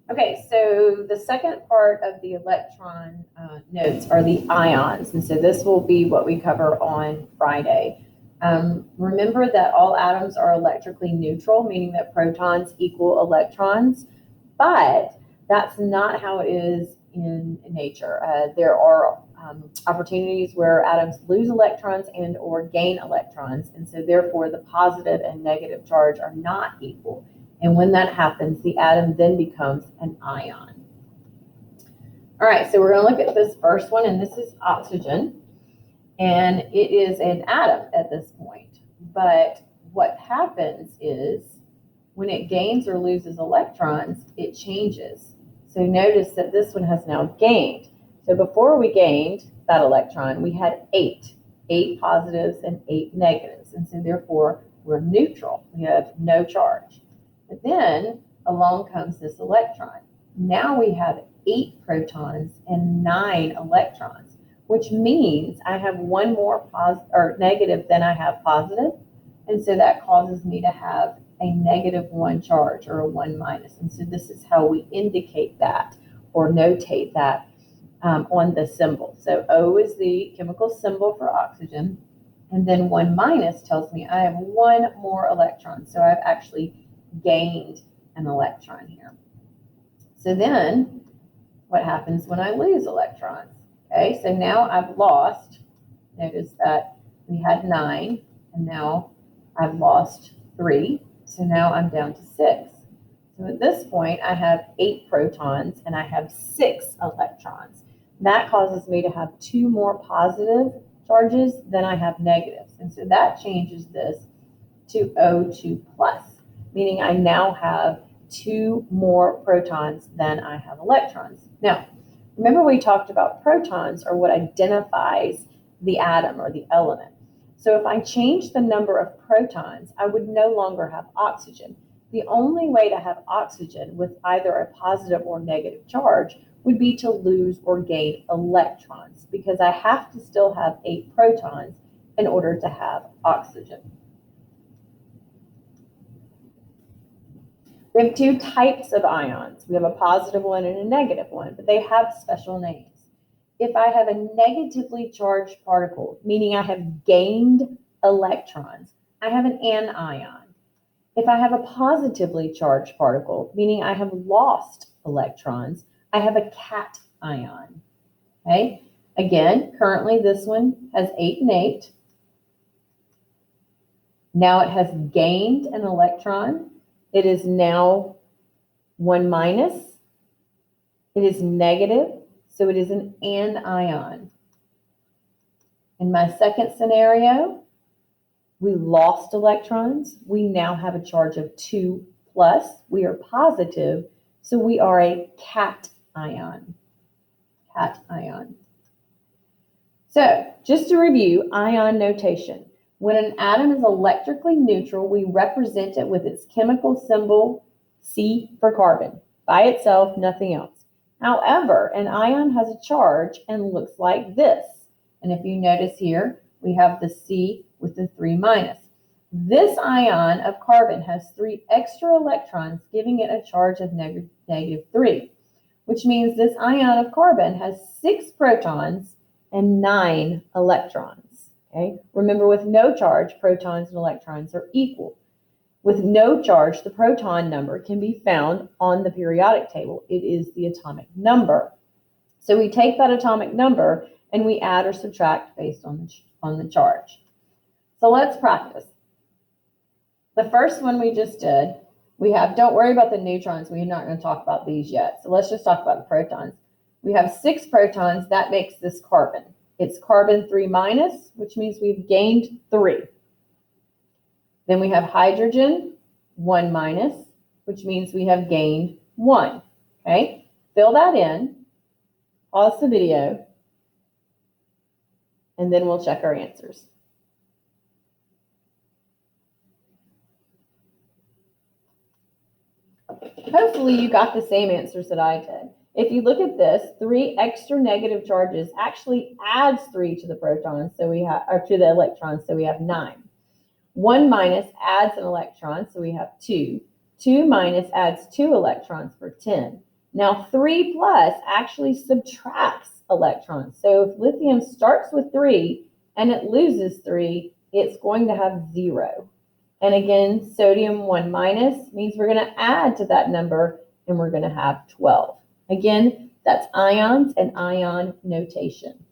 Okay, so the second part of the electron notes are the ions, and so this will be what we cover on Friday. Remember that all atoms are electrically neutral, meaning that protons equal electrons, but that's not how it is in nature. There are opportunities where atoms lose electrons and or gain electrons, and so therefore the positive and negative charge are not equal. And when that happens, the atom then becomes an ion. All right, so we're going to look at this first one, and this is oxygen. And it is an atom at this point. But what happens is when it gains or loses electrons, it changes. So notice that this one has now gained. So before we gained that electron, we had eight positives and 8 negatives. And so therefore, we're neutral. We have no charge. But then along comes this electron. Now we have 8 protons and 9 electrons, which means I have one more positive or negative than I have positive. And so that causes me to have a -1 charge or a 1 minus. And so this is how we indicate that or notate that on the symbol. So O is the chemical symbol for oxygen. And then 1 minus tells me I have one more electron. So I've actually gained an electron here. So then what happens when I lose electrons? Okay, so now I've lost, notice that we had 9 and now I've lost 3. So now I'm down to 6. So at this point I have 8 protons and I have 6 electrons. That causes me to have 2 more positive charges than I have negatives. And so that changes this to O2 plus, meaning I now have 2 more protons than I have electrons. Now, remember we talked about protons are what identifies the atom or the element. So if I change the number of protons, I would no longer have oxygen. The only way to have oxygen with either a positive or negative charge would be to lose or gain electrons, because I have to still have 8 protons in order to have oxygen. We have 2 types of ions. We have a positive one and a negative one, but they have special names. If I have a negatively charged particle, meaning I have gained electrons, I have an anion. If I have a positively charged particle, meaning I have lost electrons, I have a cation. Okay? Again, currently this one has 8 and 8. Now it has gained an electron. It is now 1 minus. It is negative, so it is an anion. In my second scenario, we lost electrons. We now have a charge of 2 plus. We are positive, so we are a cation. Cation. So just to review, ion notation. When an atom is electrically neutral, we represent it with its chemical symbol C for carbon. By itself, nothing else. However, an ion has a charge and looks like this. And if you notice here, we have the C with the 3 minus. This ion of carbon has 3 extra electrons, giving it a charge of -3, which means this ion of carbon has 6 protons and 9 electrons. Okay? Remember, with no charge, protons and electrons are equal. With no charge, the proton number can be found on the periodic table. It is the atomic number. So we take that atomic number and we add or subtract based on the charge. So let's practice. The first one we just did, we have, don't worry about the neutrons. We're not going to talk about these yet. So let's just talk about the protons. We have 6 protons. That makes this carbon. It's carbon 3 minus, which means we've gained 3. Then we have hydrogen 1 minus, which means we have gained 1. Okay, fill that in, pause the video, and then we'll check our answers. Hopefully you got the same answers that I did. If you look at this, 3 extra negative charges actually adds 3 to the protons, so we have, or to the electrons, so we have 9. 1 minus adds an electron, so we have 2. 2 minus adds 2 electrons for 10. Now 3 plus actually subtracts electrons. So if lithium starts with 3 and it loses 3, it's going to have 0. And again, sodium 1 minus means we're going to add to that number and we're going to have 12. Again, that's ions and ion notation.